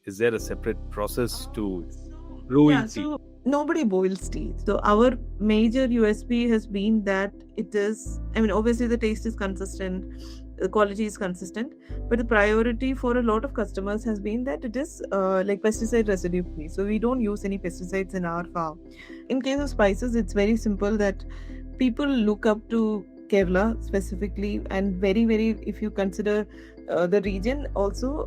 is there a separate process to brewing tea? So nobody boils tea. So our major USP has been that it is, I mean, obviously the taste is consistent, the quality is consistent, but the priority for a lot of customers has been that it is like pesticide residue free. So we don't use any pesticides in our farm. In case of spices, it's very simple that people look up to Kerala specifically, and very, very, if you consider the region also,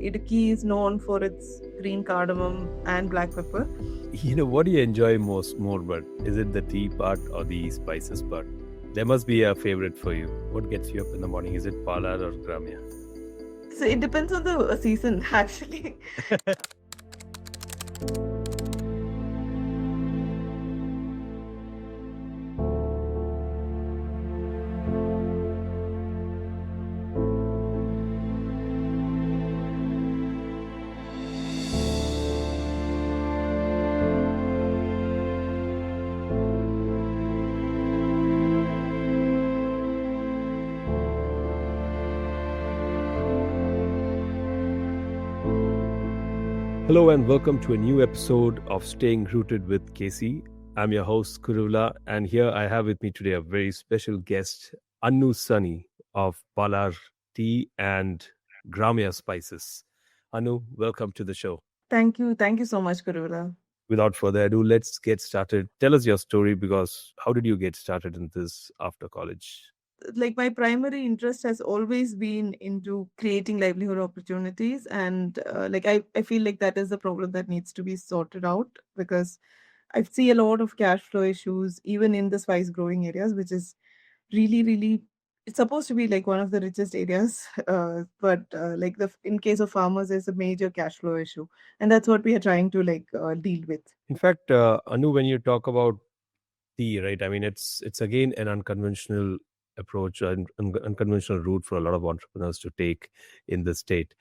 Idukki is known for its green cardamom and black pepper. What do you enjoy more, but is it the tea part or the spices part? There must be a favorite for you. What gets you up in the morning? Is it Palar or Graamya? So it depends on the season, actually. Hello and welcome to a new episode of Staying Rooted with Casey. I'm your host Kuruvilla, and here I have with me today a very special guest, Annu Sunny of Palar Tea and Graamya Spices. Annu, welcome to the show. Thank you so much, Kuruvilla. Without further ado, let's get started. Tell us your story, because how did you get started in this after college? Like, my primary interest has always been into creating livelihood opportunities, and I feel like that is the problem that needs to be sorted out, because I see a lot of cash flow issues even in the spice growing areas, which is really, it's supposed to be like one of the richest areas, but in case of farmers, there's a major cash flow issue, and that's what we are trying to deal with. In fact, Anu, when you talk about tea, right? I mean, it's again an unconventional approach and unconventional route for a lot of entrepreneurs to take in the state.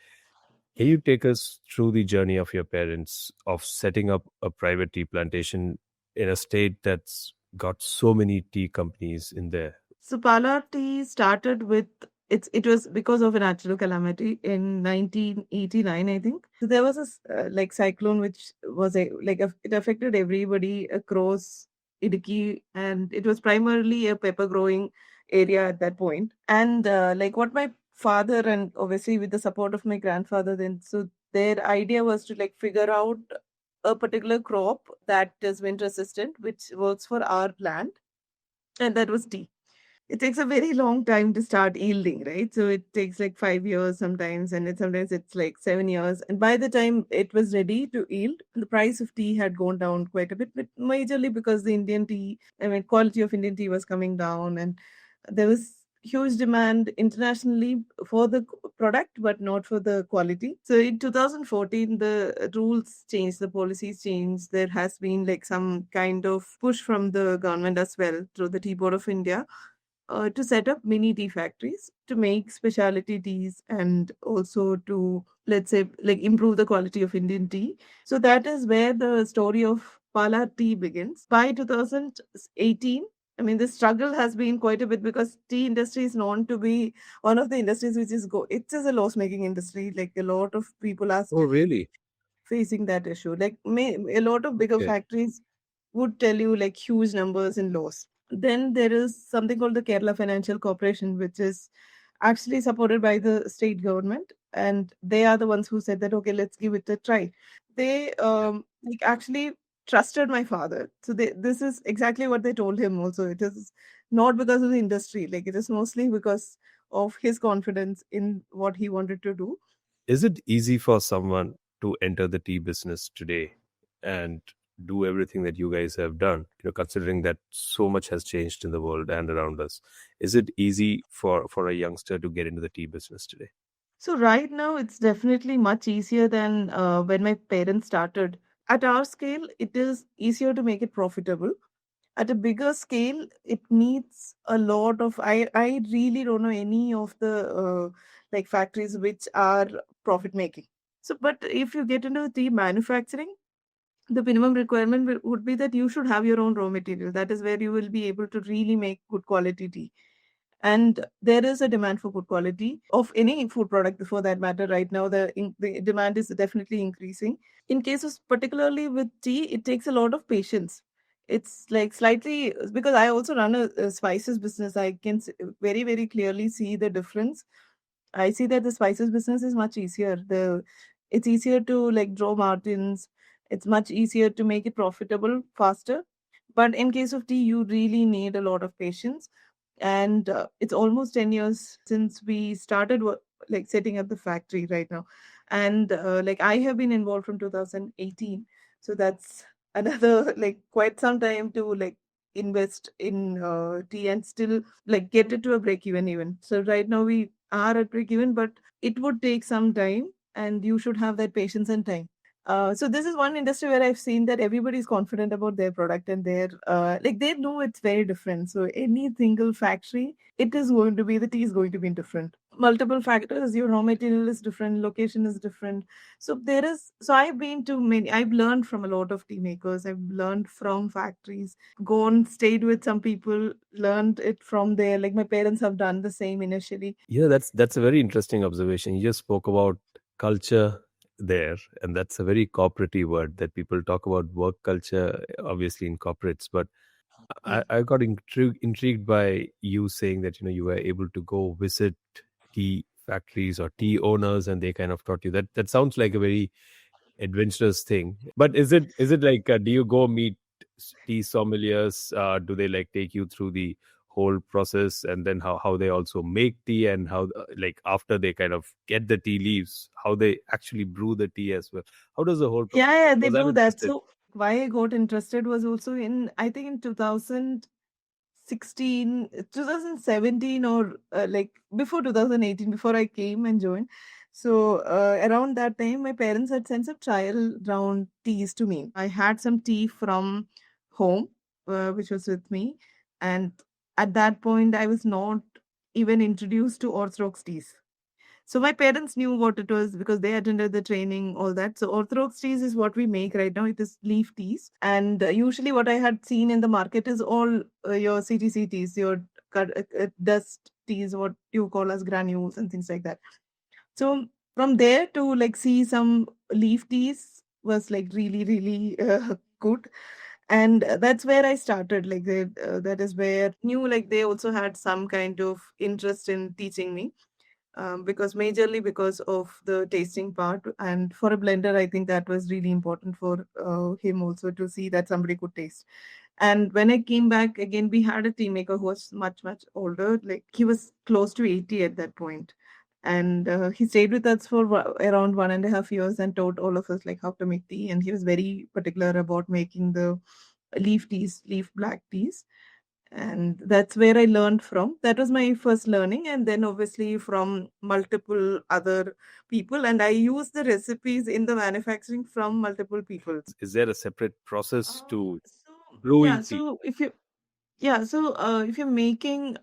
Can you take us through the journey of your parents of setting up a private tea plantation in a state that's got so many tea companies in there? So Palar Tea started with it was because of a natural calamity in 1989, I think. So there was a cyclone which was it affected everybody across Idukki, and it was primarily a pepper growing area at that point. And what my father, and obviously with the support of my grandfather, then so their idea was to figure out a particular crop that is wind resistant, which works for our plant, and that was tea. It takes a very long time to start yielding, right? So it takes like 5 years sometimes, and sometimes it's like 7 years. And by the time it was ready to yield, the price of tea had gone down quite a bit, but majorly because the Indian tea, I mean, quality of Indian tea was coming down, and there was huge demand internationally for the product, but not for the quality. So in 2014, the rules changed, the policies changed. There has been like some kind of push from the government as well through the Tea Board of India to set up mini tea factories to make specialty teas, and also to, let's say, like improve the quality of Indian tea. So that is where the story of Palar Tea begins. By 2018, I mean, the struggle has been quite a bit, because tea industry is known to be one of the industries which is it is a loss making industry. Like, a lot of people are Oh, really? facing that issue. Like, a lot of bigger Okay. factories would tell you like huge numbers in loss. Then there is something called the Kerala Financial Corporation, which is actually supported by the state government, and they are the ones who said that, okay, let's give it a try. They actually trusted my father. So this is exactly what they told him also. It is not because of the industry, like it is mostly because of his confidence in what he wanted to do. Is it easy for someone to enter the tea business today and do everything that you guys have done, considering that so much has changed in the world and around us? Is it easy for a youngster to get into the tea business today? So right now, it's definitely much easier than when my parents started. At our scale, it is easier to make it profitable. At a bigger scale, it needs a lot of. I really don't know any of the factories which are profit making. So, but if you get into tea manufacturing, the minimum requirement would be that you should have your own raw material. That is where you will be able to really make good quality tea. And there is a demand for good quality of any food product for that matter. Right now, the demand is definitely increasing. In cases, particularly with tea, it takes a lot of patience. It's like slightly, because I also run a spices business. I can very, very clearly see the difference. I see that the spices business is much easier. It's easier to like draw margins. It's much easier to make it profitable faster. But in case of tea, you really need a lot of patience. And it's almost 10 years since we started like setting up the factory right now. And like I have been involved from 2018. So that's another like quite some time to like invest in tea and still like get it to a break even. So right now we are at break even, but it would take some time, and you should have that patience and time. So this is one industry where I've seen that everybody is confident about their product, and they're like they know it's very different. So any single factory, it is going to be the tea is going to be different. Multiple factors, your raw material is different, location is different. So there is. So I've been to many. I've learned from a lot of tea makers. I've learned from factories. Gone, stayed with some people, learned it from there. Like my parents have done the same initially. Yeah, that's a very interesting observation. You just spoke about culture there, and that's a very cooperative word that people talk about work culture, obviously in corporates. But I got intrigued by you saying that you were able to go visit tea factories or tea owners, and they kind of taught you that. That sounds like a very adventurous thing. But is it like do you go meet tea sommeliers? Do they like take you through the whole process, and then how they also make tea, and how like after they kind of get the tea leaves, how they actually brew the tea as well? How does the whole process Yeah, work? yeah, they Because I'm do that. interested. So why I got interested was also in, I think in 2016, 2017, or like before 2018, before I came and joined. So around that time, my parents had sent some trial round teas to me. I had some tea from home, which was with me. And at that point, I was not even introduced to orthodox teas. So my parents knew what it was because they attended the training, all that. So orthodox teas is what we make right now. It is leaf teas, and usually what I had seen in the market is all your CTC teas, your dust teas, what you call as granules and things like that. So from there to like see some leaf teas was like really really good, and that's where I started. Like that is where knew like they also had some kind of interest in teaching me, because majorly because of the tasting part. And for a blender, I think that was really important for him also to see that somebody could taste. And when I came back again, we had a team maker who was much much older, like he was close to 80 at that point. And he stayed with us for around 1.5 years and taught all of us like how to make tea. And he was very particular about making the leaf teas, leaf black teas, and that's where I learned from. That was my first learning, and then obviously from multiple other people. And I use the recipes in the manufacturing from multiple people. Is there a separate process to So yeah, brewing tea? so if you're making,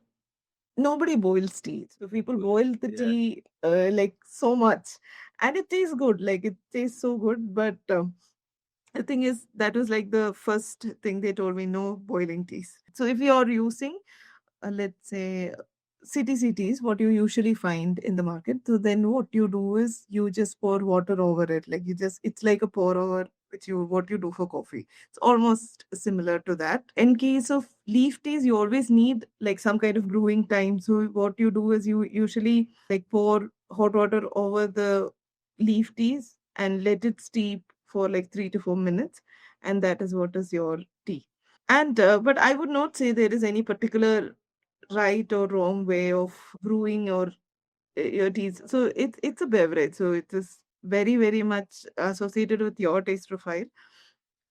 nobody boils tea. So people boil the Yeah. tea like so much, and it tastes good. Like it tastes so good, but the thing is, that was like the first thing they told me: no boiling teas. So if you're using let's say CTCTs, what you usually find in the market. So then what you do is you just pour water over it. Like you just, it's like a pour over, which you, what you do for coffee. It's almost similar to that. In case of leaf teas, you always need like some kind of brewing time. So what you do is you usually like pour hot water over the leaf teas and let it steep for like 3 to 4 minutes. And that is what is your tea. And but I would not say there is any particular right or wrong way of brewing or your teas. So it's a beverage. So it is very very much associated with your taste profile.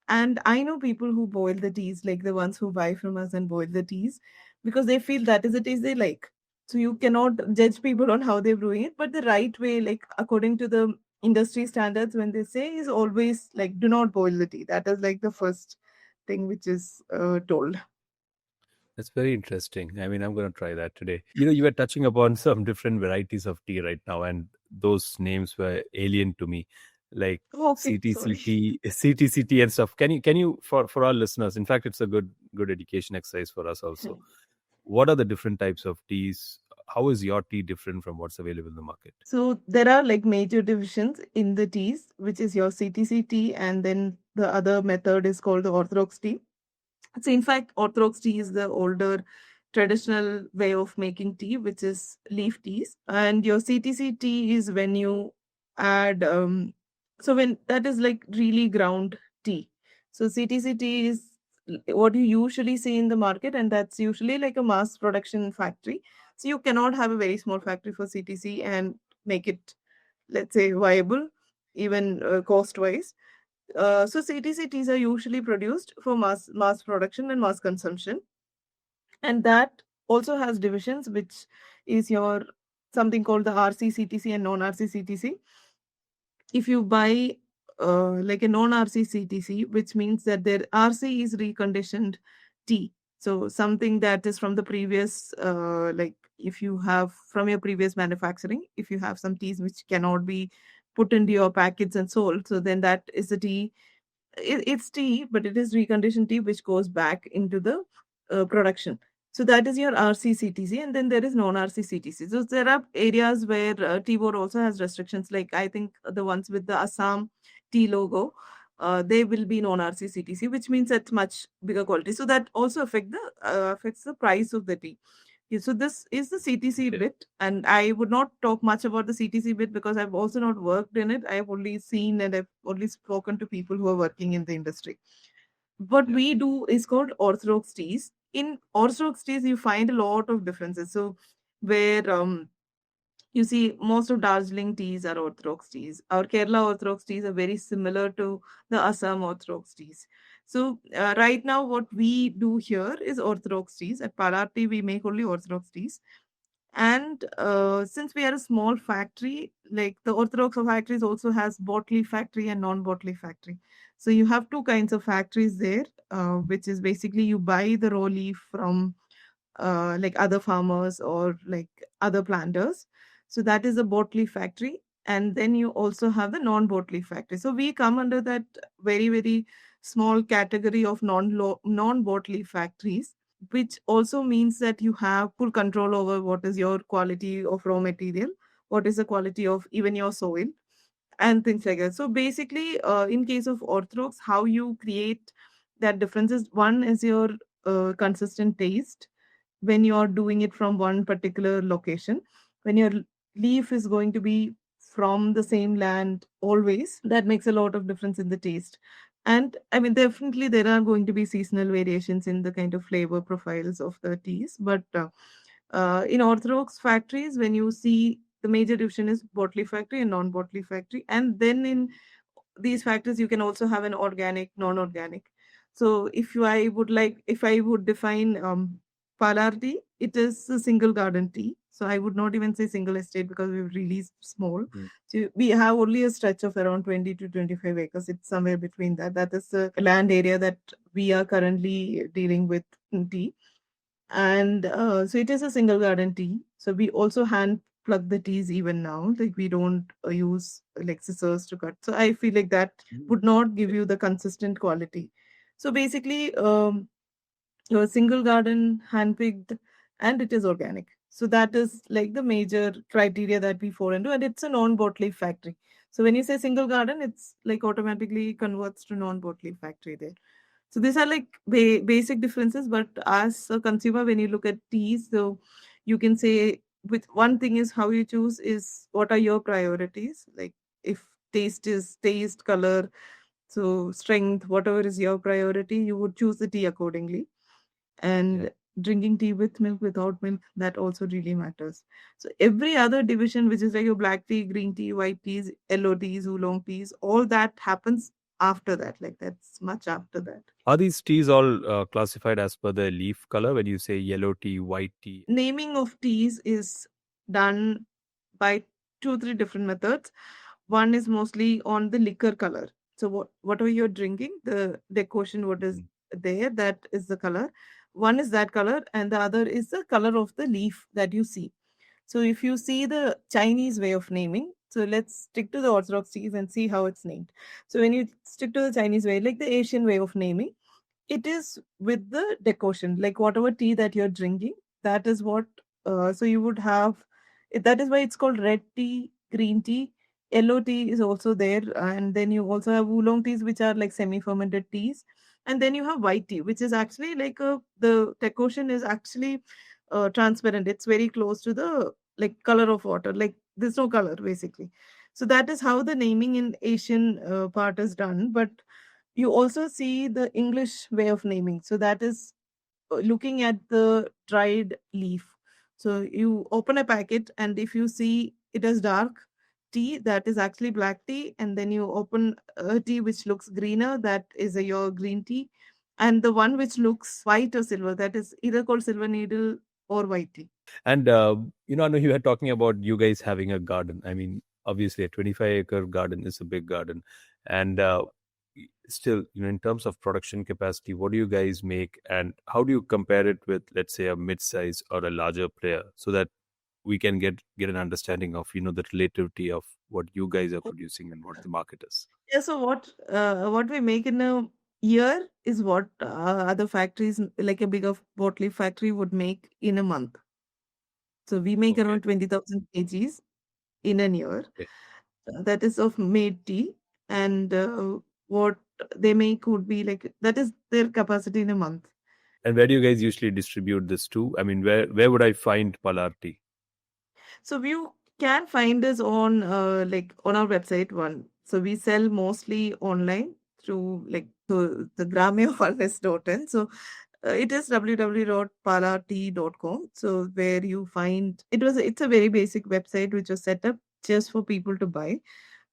And I know people who boil the teas, like the ones who buy from us and boil the teas, because they feel that is the taste they like. So you cannot judge people on how they're brewing it, but the right way, like according to the industry standards, when they say is always like do not boil the tea. That is like the first thing which is told. That's very interesting. I mean, I'm going to try that today. You were touching upon some different varieties of tea right now, and those names were alien to me, like Okay, sorry. CTCT, CTCT, and stuff. Can you for our listeners? In fact, it's a good education exercise for us also. what are the different types of teas? How is your tea different from what's available in the market? So there are like major divisions in the teas, which is your CTC tea, and then the other method is called the orthodox tea. So in fact, orthodox tea is the older traditional way of making tea, which is leaf teas. And your CTC tea is when you add, so when that is like really ground tea. So CTC tea is what you usually see in the market, and that's usually like a mass production factory. So you cannot have a very small factory for CTC and make it, let's say, viable, even cost wise. So CTC teas are usually produced for mass production and mass consumption, and that also has divisions, which is your something called the RC-CTC and non-RC-CTC. If you buy like a non-RC-CTC, which means that their RC is reconditioned tea, so something that is from the previous, like if you have from your previous manufacturing, if you have some teas which cannot be put into your packets and sold, so then that is a tea. It's tea, but it is reconditioned tea which goes back into the production. So that is your RC-CTC, and then there is non-RC-CTC. So there are areas where tea board also has restrictions. Like I think the ones with the Assam tea logo, they will be non-RC-CTC, which means it's much bigger quality. So that also affects the price of the tea. Yeah, so this is the CTC Okay. bit, and I would not talk much about the CTC bit because I've also not worked in it. I've only seen and I've only spoken to people who are working in the industry. What Yeah. we do is called orthodox teas. In orthodox teas, you find a lot of differences. So where you see most of Darjeeling teas are orthodox teas. Our Kerala orthodox teas are very similar to the Assam orthodox teas. So right now, what we do here is orthodox teas. At Palar Tea, we make only orthodox teas. And since we are a small factory, like the Orthodox factories also has bottle factory and non-bottle factory. So you have two kinds of factories there, which is basically you buy the raw leaf from like other farmers or like other planters. So that is a bottle factory. And then you also have the non-bottle factory. So we come under that very, very small category of non-bottle factories, which also means that you have full control over what is your quality of raw material, what is the quality of even your soil, and things like that. So basically, in case of orthodox, how you create that difference is one is your consistent taste when you're doing it from one particular location. When your leaf is going to be from the same land always, that makes a lot of difference in the taste. And I mean, definitely there are going to be seasonal variations in the kind of flavor profiles of the teas, but in orthodox factories, when you see the major division is bottle factory and non-bottle factory, and then in these factors you can also have an organic, non-organic. So if I would define Palar tea, it is a single garden tea. So I would not even say single estate because we're really small. Mm. So we have only a stretch of around 20 to 25 acres. It's somewhere between that. That is the land area that we are currently dealing with in tea. And so it is a single garden tea. So we also hand plug the teas even now. Like we don't use like scissors to cut. So I feel like that Mm. would not give Okay. you the consistent quality. So basically, a single garden, hand picked, and it is organic. So that is like the major criteria that we fall into, and it's a non-bottle factory. So when you say single garden, it's like automatically converts to non-bottle factory there. So these are like basic differences, but as a consumer, when you look at teas, so you can say with one thing is how you choose is what are your priorities. Like if taste is taste, color, so strength, whatever is your priority, you would choose the tea accordingly. Yeah. And drinking tea with milk, without milk, that also really matters. So every other division, which is like your black tea, green tea, white teas, yellow teas, oolong teas, all that happens after that. Like that's much after that. Are these teas all classified as per the leaf color when you say yellow tea, white tea? Naming of teas is done by two, three different methods. One is mostly on the liquor color. So whatever you're drinking, the decoction, what is Mm. there, that is the color. One is that color, and the other is the color of the leaf that you see. So if you see the Chinese way of naming, so let's stick to the Orthodox teas and see how it's named. So when you stick to the Chinese way, like the Asian way of naming, it is with the decoction, like whatever tea that you're drinking, That is what, so you would have, that is why it's called red tea, green tea. Yellow tea is also there. And then you also have oolong teas, which are like semi fermented teas. And then you have white tea, which is actually like the decoction is actually transparent. It's very close to the like color of water. Like there's no color basically. So that is how the naming in Asian part is done. But you also see the English way of naming. So that is looking at the dried leaf. So you open a packet, and if you see it as dark tea, that is actually black tea. And then you open a tea which looks greener, that is your green tea. And the one which looks white or silver, that is either called silver needle or white tea. And I know you were talking about you guys having a garden. I mean, obviously, a 25-acre garden is a big garden, and still, in terms of production capacity, what do you guys make, and how do you compare it with, let's say, a mid-size or a larger player, so that we can get an understanding of the relativity of what you guys are producing and what the market is. Yeah, so what we make in a year is what other factories like a bigger bottle factory would make in a month. So we make Okay. around 20,000 kgs in a year. Okay. That is of made tea, and what they make would be like that is their capacity in a month. And where do you guys usually distribute this to? I mean, where would I find Palar Tea? So you can find us on like on our website one. So we sell mostly online through like the Graamya Wellness.in. So it is www.palartea.com. So where you find it's a very basic website which was set up just for people to buy,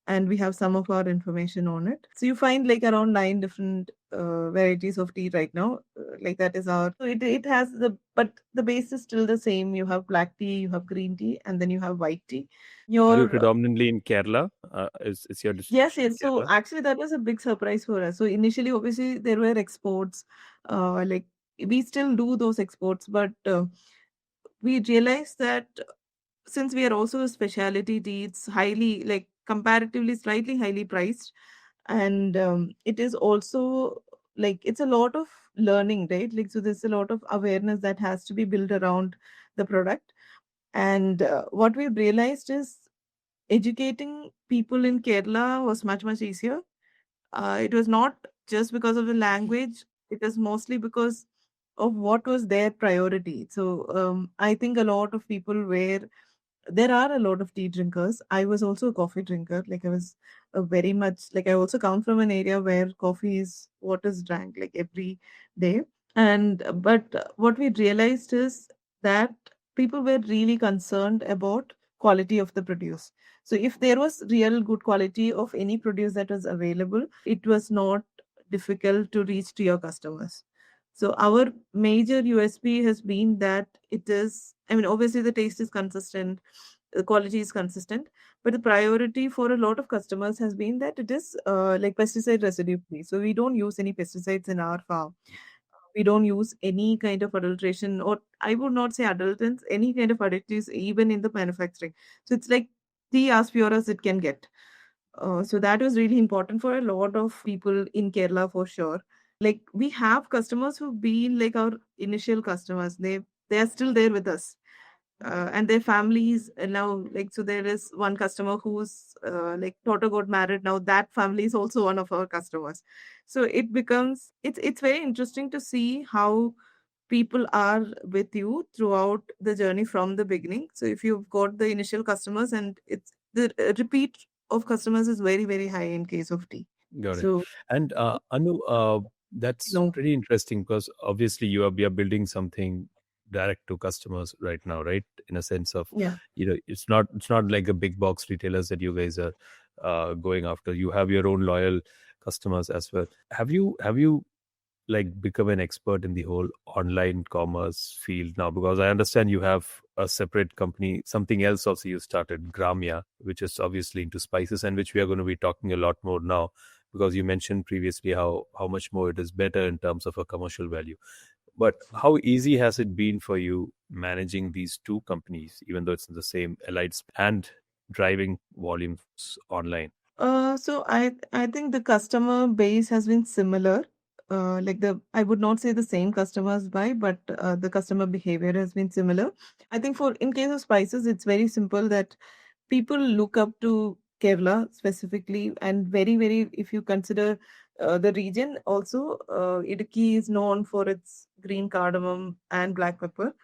and we have some of our information on it. So you find like around 9 different varieties of tea right now. Like that is our. So it has but the base is still the same. You have black tea, you have green tea, and then you have white tea. Are you Your predominantly in Kerala? Is your Yes, distribution in yes. So Kerala? actually, that was a big surprise for us. So initially, obviously, there were exports. Like we still do those exports, but we realized that since we are also a specialty tea, it's highly like comparatively slightly highly priced, and it is also like it's a lot of learning, right? Like so, there's a lot of awareness that has to be built around the product. And what we realized is educating people in Kerala was much much easier. It was not just because of the language; it was mostly because of what was their priority. So I think a lot of people were there are a lot of tea drinkers. I was also a coffee drinker. Like I was very much like I also come from an area where coffee is what is drank like every day. And but what we realized is that people were really concerned about quality of the produce. So if there was real good quality of any produce that was available, it was not difficult to reach to your customers. So our major USP has been that it is, I mean, obviously the taste is consistent, the quality is consistent, but the priority for a lot of customers has been that it is like pesticide residue free. So we don't use any pesticides in our farm. We don't use any kind of adulteration, or I would not say adulterants, any kind of additives, even in the manufacturing. So it's like tea as pure as it can get. So that was really important for a lot of people in Kerala for sure. Like we have customers who've been like our initial customers. They are still there with us, and their families now. Like so, there is one customer who's like daughter got married now. That family is also one of our customers. So it becomes it's very interesting to see how people are with you throughout the journey from the beginning. So if you've got the initial customers, and it's the repeat of customers is very very high in case of tea. Got it. So And Anu, that's no, pretty interesting because obviously we are building something direct to customers right now, right? In a sense of, yeah. it's not like a big box retailers that you guys are going after. You have your own loyal customers as well. Have you like become an expert in the whole online commerce field now? Because I understand you have a separate company, something else also you started, Graamya, which is obviously into spices, and which we are going to be talking a lot more now, because you mentioned previously how much more it is better in terms of a commercial value. But how easy has it been for you managing these two companies, even though it's in the same allied and driving volumes online? So I think the customer base has been similar. like the I would not say the same customers buy, but the customer behavior has been similar. I think for in case of spices, it's very simple that people look up to Kerala specifically, and very, very, if you consider the region also, Idukki is known for its green cardamom and black pepper.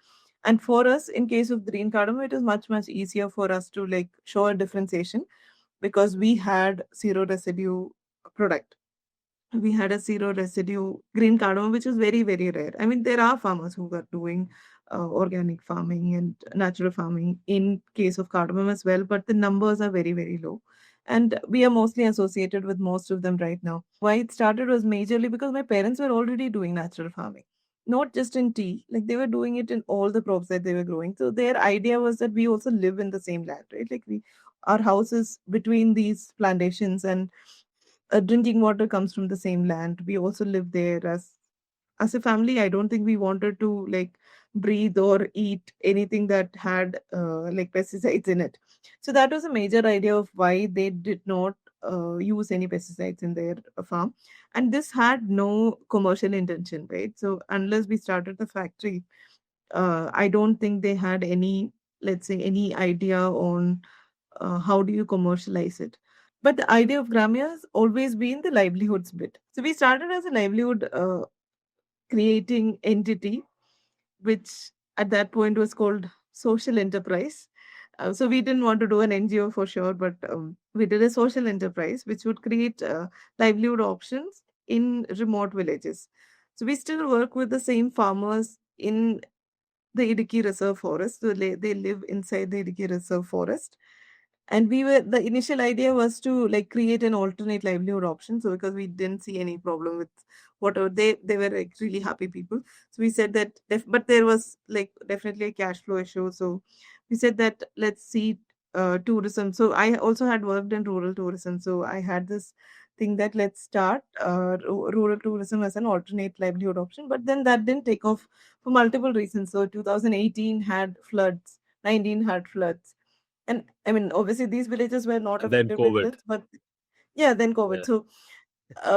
And for us, in case of green cardamom, it is much, much easier for us to like show a differentiation because we had zero residue product. We had a zero residue green cardamom, which is very, very rare. I mean, there are farmers who are doing organic farming and natural farming in case of cardamom as well, but the numbers are very, very low. And we are mostly associated with most of them right now. Why it started was majorly because my parents were already doing natural farming, not just in tea, like they were doing it in all the crops that they were growing. So their idea was that we also live in the same land, right? Like our house is between these plantations, and drinking water comes from the same land. We also live there as a family. I don't think we wanted to like breathe or eat anything that had like pesticides in it. So that was a major idea of why they did not use any pesticides in their farm. And this had no commercial intention, right? So unless we started the factory, I don't think they had any, let's say, any idea on how do you commercialize it. But the idea of Gramya has always been the livelihoods bit. So we started as a livelihood creating entity, which at that point was called social enterprise. So we didn't want to do an NGO for sure, but we did a social enterprise which would create livelihood options in remote villages. So we still work with the same farmers in the Idiki Reserve Forest. So they live inside the Idiki Reserve Forest, and we were the initial idea was to like create an alternate livelihood option. So because we didn't see any problem with whatever they were like really happy people. So we said that but there was like definitely a cash flow issue. So we said that let's see tourism. So I also had worked in rural tourism, so I had this thing that let's start rural tourism as an alternate livelihood option. But then that didn't take off for multiple reasons. So 2018 had floods, 19 had floods, and I mean, obviously, these villages were not And then affected by COVID. floods, but yeah, then COVID. Yeah. So,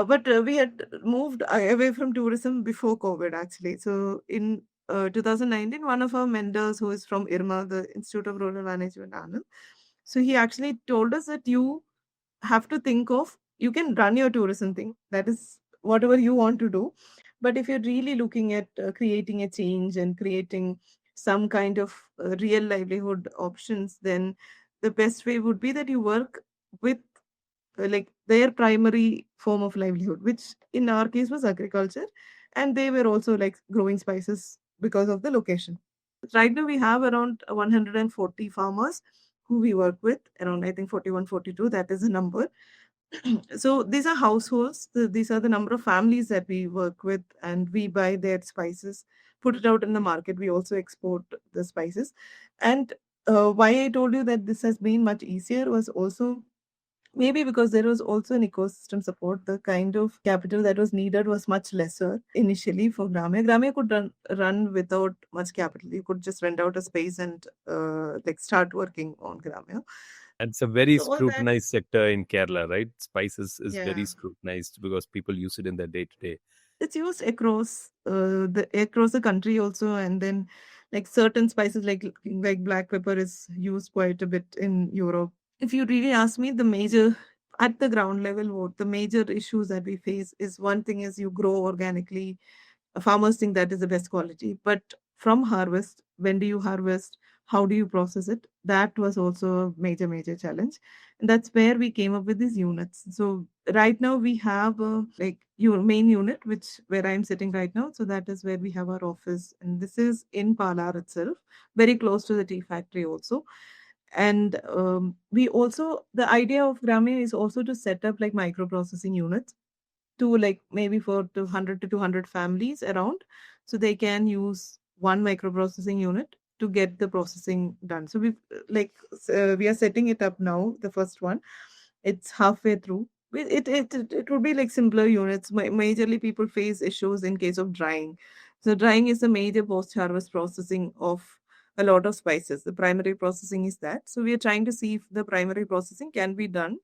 but we had moved away from tourism before COVID, actually. So, in 2019, one of our mentors, who is from IRMA, the Institute of Rural Management, Anand, so he actually told us that you have to think of, you can run your tourism thing, that is whatever you want to do, but if you're really looking at creating a change and creating some kind of real livelihood options, then the best way would be that you work with like their primary form of livelihood, which in our case was agriculture, and they were also like growing spices because of the location. Right now we have around 140 farmers who we work with, around I think 41, 42, that is the number. So these are households. These are the number of families that we work with, and we buy their spices, put it out in the market. We also export the spices. And why I told you that this has been much easier was also maybe because there was also an ecosystem support. The kind of capital that was needed was much lesser initially for Graamya. Graamya could run without much capital. You could just rent out a space and like start working on Graamya. And it's a very So all that, scrutinized sector in Kerala, right? Spices is very yeah. scrutinized because people use it in their day to day. It's used across the country also, and then like certain spices like black pepper is used quite a bit in Europe. If you really ask me, the major at the ground level, what the major issues that we face is, one thing is you grow organically. Farmers think that is the best quality, but from harvest, when do you harvest? How do you process it? That was also a major challenge, and that's where we came up with these units. So right now we have like your main unit, which where I'm sitting right now. So that is where we have our office, and this is in Palar itself, very close to the tea factory also. And we also, the idea of Grammy is also to set up like microprocessing units to like maybe for 200 to 200 families around, so they can use one microprocessing unit to get the processing done. So we are setting it up now, the first one. It's halfway through. It would be like simpler units. Majorly people face issues in case of drying. So drying is a major post harvest processing of a lot of spices. The primary processing is that. So we are trying to see if the primary processing can be done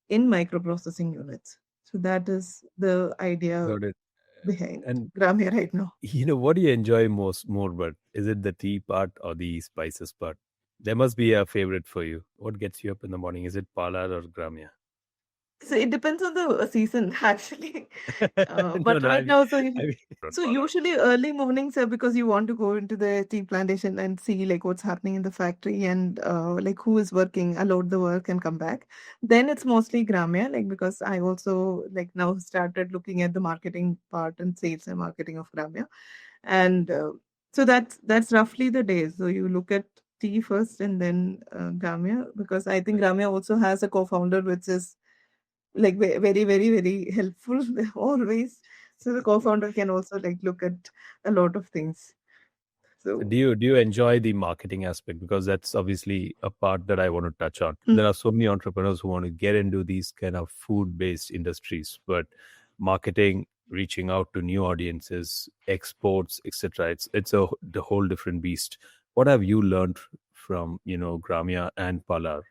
in microprocessing units. So that is the idea. Got it. behind And Graamya right now. what do you enjoy more, but is it the tea part or the spices part? There must be a favorite for you. What gets you up in the morning? Is it Palar or Gramya? So it depends on the season, actually. No, But no, right now, I mean, so Palar. usually early mornings are because you want to go into the tea plantation and see like what's happening in the factory and like who is working, allowed the work and come back. Then it's mostly Gramya, like because I also like now started looking at the marketing part and sales and marketing of Gramya. And so that's roughly the day. So you look at tea first and then Gramya, because I think Gramya also has a co-founder which is like very very very helpful always. So the co-founder can also like look at a lot of things. So So do you enjoy the marketing aspect? Because that's obviously a part that I want to touch on. mm. There are so many entrepreneurs who want to get into these kind of food-based industries, but marketing, reaching out to new audiences, exports, etc. It's the whole different beast. What have you learned from Gramya and Palar?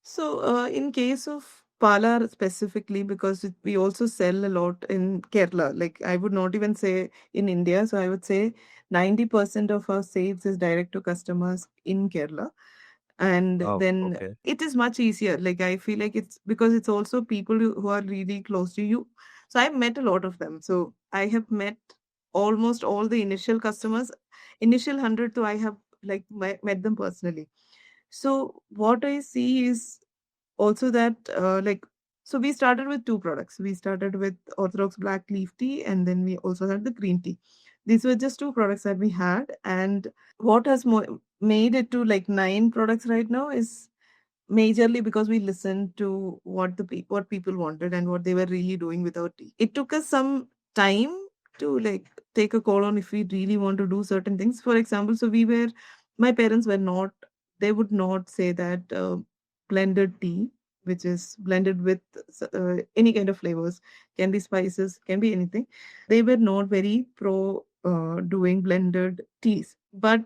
So, in case of Palar specifically, because we also sell a lot in Kerala, like I would not even say in India. So, I would say 90% of our sales is direct to customers in Kerala. And Oh, then okay. it is much easier. Like, I feel like it's because it's also people who are really close to you. So, I've met a lot of them. So, I have met almost all the initial customers, initial 100, so I have like met them personally. So, what I see is also that like so we started with two products. We started with orthodox black leaf tea, and then we also had the green tea. These were just two products that we had. And what has made it to like nine products right now is majorly because we listened to what what people wanted and what they were really doing with our tea. It took us some time to like take a call on if we really want to do certain things. For example, so my parents were not, they would not say that blended tea, which is blended with any kind of flavors, can be spices, can be anything. They were not very pro doing blended teas, but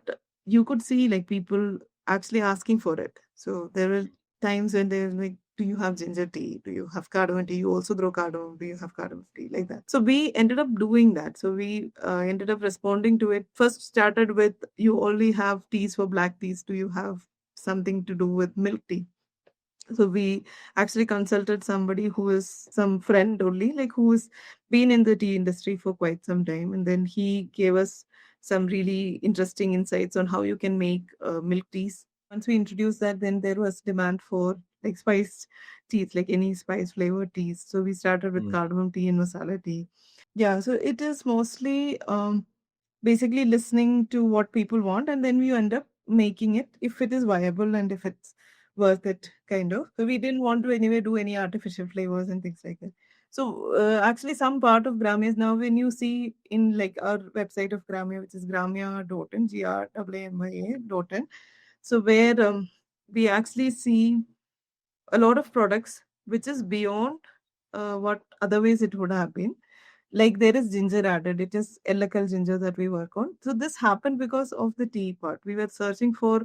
you could see like people actually asking for it. So there were times when they're like, do you have ginger tea? Do you have cardamom tea? You also grow cardamom. Do you have cardamom tea? Like that. So we ended up doing that. So we ended up responding to it. First started with, you only have teas for black teas. Do you have something to do with milk tea? So we actually consulted somebody who is some friend only, like who has been in the tea industry for quite some time. And then he gave us some really interesting insights on how you can make milk teas. Once we introduced that, then there was demand for like spiced teas, like any spice flavored teas. So we started with Mm. cardamom tea and masala tea. Yeah, so it is mostly basically listening to what people want, and then we end up making it if it is viable and if it's worth it, kind of. So we didn't want to anyway do any artificial flavors and things like that. So actually some part of Gramya is now, when you see in like our website of Gramya, which is gramya.in, gramya.in, so where we actually see a lot of products which is beyond what otherwise it would have been. Like there is ginger added, it is local ginger that we work on. So this happened because of the tea part. We were searching for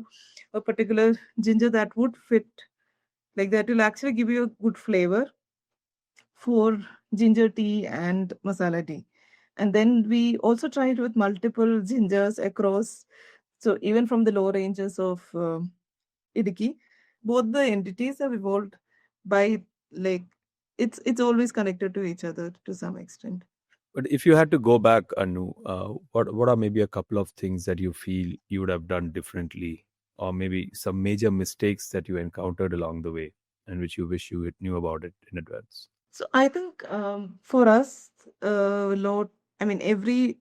a particular ginger that would fit, like that will actually give you a good flavor for ginger tea and masala tea. And then we also tried with multiple gingers across, so even from the lower ranges of Idiki, both the entities have evolved by like it's always connected to each other to some extent. But if you had to go back, Anu, what are maybe a couple of things that you feel you would have done differently, or maybe some major mistakes that you encountered along the way, and which you wish you knew about it in advance? So I think for us, lot. I mean, every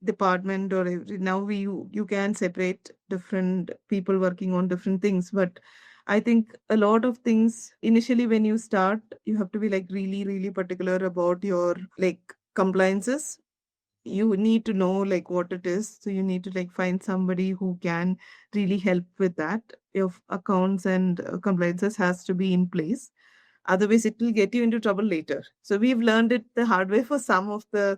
department or every now you can separate different people working on different things, but I think a lot of things initially when you start, you have to be like really really particular about your like compliances. You need to know like what it is, so you need to like find somebody who can really help with that. Your accounts and compliances has to be in place, otherwise it will get you into trouble later. So we've learned it the hard way for some of the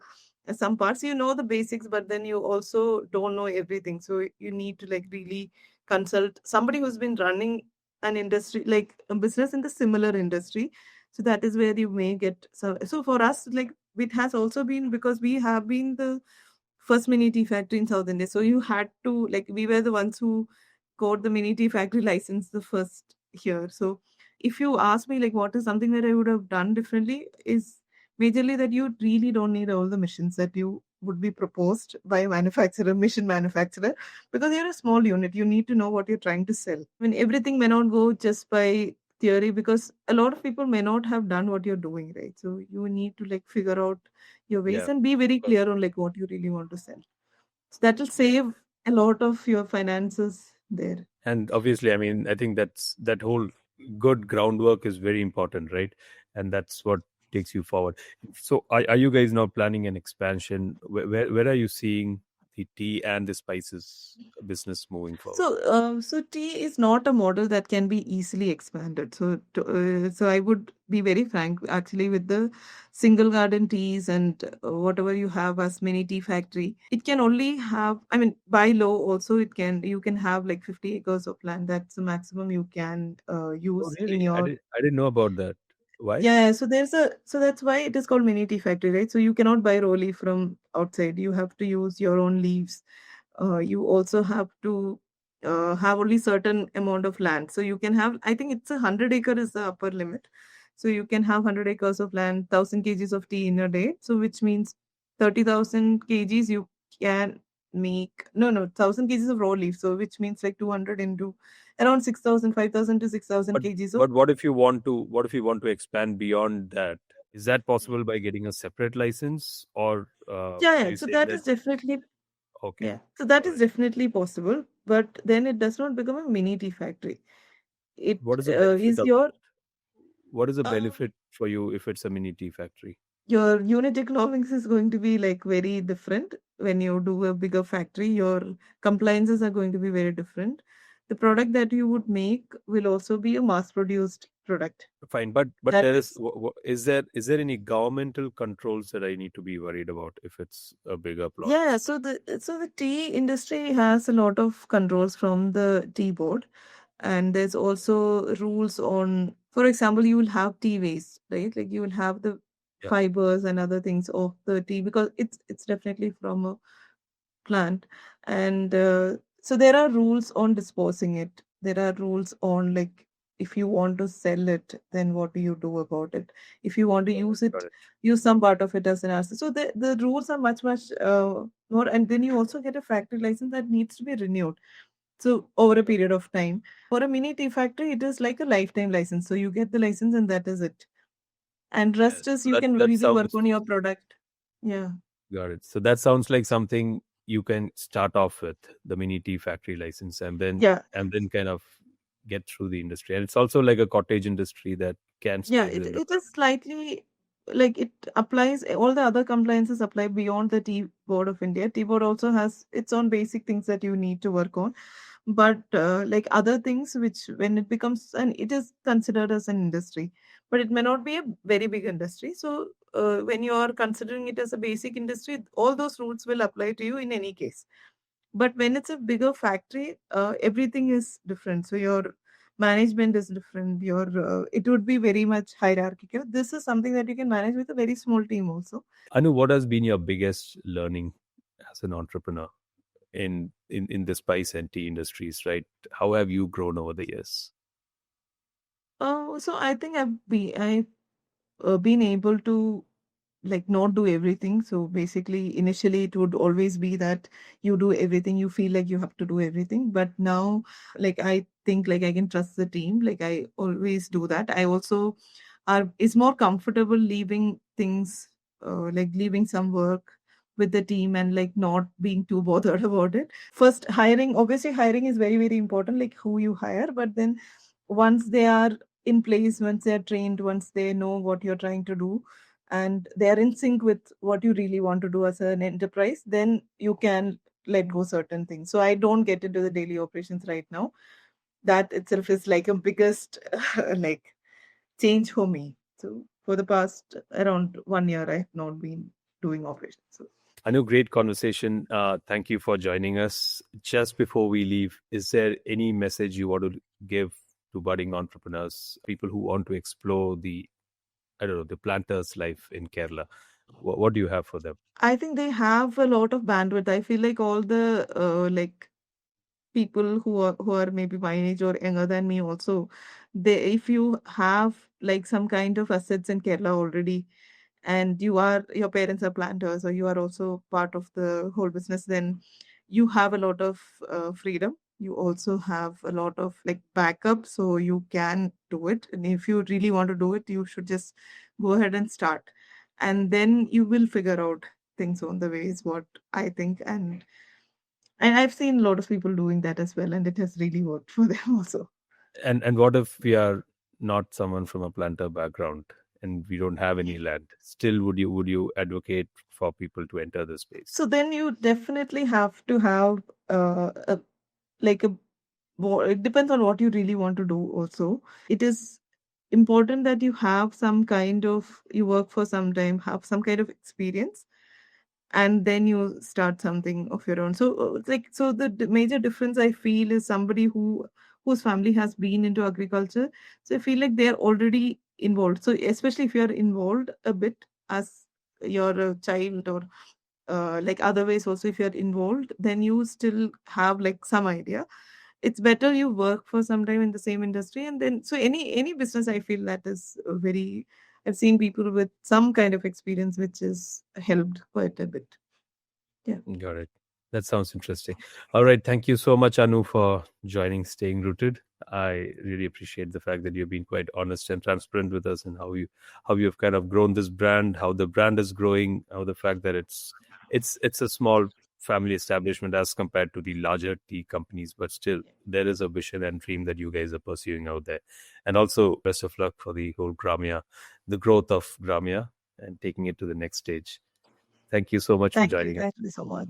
some parts. You know the basics, but then you also don't know everything, so you need to like really consult somebody who's been running an industry, like a business in the similar industry. So that is where you may get so for us, like it has also been because we have been the first mini tea factory in South India. So you had to, like, we were the ones who got the mini tea factory license the first here. So if you ask me, like, what is something that I would have done differently, is majorly that you really don't need all the machines that you would be proposed by a manufacturer, mission manufacturer, because you're a small unit. You need to know what you're trying to sell. I mean, everything may not go just by theory, because a lot of people may not have done what you're doing, right? So you need to, like, figure out your Yeah, ways and be very clear on, like, what you really want to sell. So that will save a lot of your finances there. and obviously, I mean, I think that whole good groundwork is very important, right? And that's what takes you forward. So are you guys now planning an expansion? Where are you seeing the tea and the spices business moving forward? So tea is not a model that can be easily expanded. So I would be very frank, actually, with the single garden teas and whatever you have as mini tea factory. It can only have, I mean, by law also, you can have like 50 acres of land. That's the maximum you can Oh, use in really? your. I didn't know about that. Why? Yeah, so that's why it is called mini tea factory, right? So you cannot buy raw leaf from outside. You have to use your own leaves. You also have to have only certain amount of land. So you can have, I think it's 100 acre is the upper limit. So you can have 100 acres of land, 1,000 kgs of tea in a day. So which means 30,000 kgs you can make, no, 1,000 kgs of raw leaf. So which means like 200 into around 6,000, 5,000 to 6,000 But kgs of. but what if you want to expand beyond that? Is that possible by getting a separate license, or Yeah, are yeah. you So saying that that? is definitely, Okay, yeah. So that all is right. definitely possible, but then it does not become a mini tea factory. It What is the benefit is of your that? What is the uh, benefit for you if it's a mini tea factory? your unit economics is going to be like very different when you do a bigger factory. Your compliances are going to be very different. The product that you would make will also be a mass produced product. Fine, but That there is is, is there any governmental controls that I need to be worried about if it's a bigger plot? yeah. So the tea industry has a lot of controls from the tea board, and there's also rules on, for example, you will have tea waste, right? Like you will have the Yeah, fibers and other things of the tea, because it's definitely from a plant. And so there are rules on disposing it. There are rules on, like, if you want to sell it, then what do you do about it? If you want to use got it, it. use some part of it as an asset. So the rules are much much more. And then you also get a factory license that needs to be renewed, so over a period of time. For a mini tea factory, it is like a lifetime license. So you get the license and that is it. And rest Yes, is so you can that really work sounds on your product. Yeah. got it. So that sounds like something you can start off with the mini tea factory license, Yeah. and then kind of get through the industry. And it's also like a cottage industry that can Yeah, stay it, within the it is slightly like it applies, all the other compliances apply beyond the Tea Board of India. Tea Board also has its own basic things that you need to work on. But like other things, which when it becomes, and it is considered as an industry, but it may not be a very big industry. So when you are considering it as a basic industry, all those rules will apply to you in any case. But when it's a bigger factory, everything is different. So your management is different. Your it would be very much hierarchical. This is something that you can manage with a very small team also. Anu, what has been your biggest learning as an entrepreneur in the spice and tea industries, right? How have you grown over the years? So I think I've been able to, like, not do everything. So basically, initially it would always be that you do everything, you feel like you have to do everything. But now, like, I think like I can trust the team. Like I always do that. I also are is more comfortable leaving things, like leaving some work with the team and like not being too bothered about it. First, hiring, obviously hiring is very very important, like who you hire. But then once they are in place, once they are trained, once they know what you're trying to do, and they are in sync with what you really want to do as an enterprise, then you can let go certain things. So I don't get into the daily operations right now. That itself is like a biggest like change for me. So for the past around 1 year, I have not been doing operations. So Anu, great conversation. Thank you for joining us. Just before we leave, is there any message you want to give to budding entrepreneurs, people who want to explore the, I don't know, the planter's life in Kerala? What do you have for them? I think they have a lot of bandwidth. I feel like all the like people who are maybe my age or younger than me also, they if you have like some kind of assets in Kerala already, and your parents are planters or you are also part of the whole business, then you have a lot of freedom. You also have a lot of like backup, so you can do it, and if you really want to do it, you should just go ahead and start, and then you will figure out things on the way, is what I think. And I've seen a lot of people doing that as well, and it has really worked for them also. And what if we are not someone from a planter background and we don't have any land? Still, would you advocate for people to enter the space? So then you definitely have to have a like a it depends on what you really want to do also. It is important that you have some kind of, you work for some time, have some kind of experience, and then you start something of your own. So so major difference I feel is somebody whose family has been into agriculture. So I feel like they're already involved. So especially if you're involved a bit as you're a child, or like other ways also, if you're involved, then you still have like some idea. It's better you work for some time in the same industry, and then so any business I feel that is very, I've seen people with some kind of experience which is helped quite a bit. Yeah. Got it. That sounds interesting. All right. Thank you so much, Anu, for joining Staying Rooted. I really appreciate the fact that you've been quite honest and transparent with us, and how you've kind of grown this brand, how the brand is growing, how the fact that it's a small family establishment as compared to the larger tea companies, but still there is a vision and dream that you guys are pursuing out there. And also best of luck for the whole Graamya, the growth of Graamya and taking it to the next stage. Thank you so much for Thank you. joining us. Thank you so much.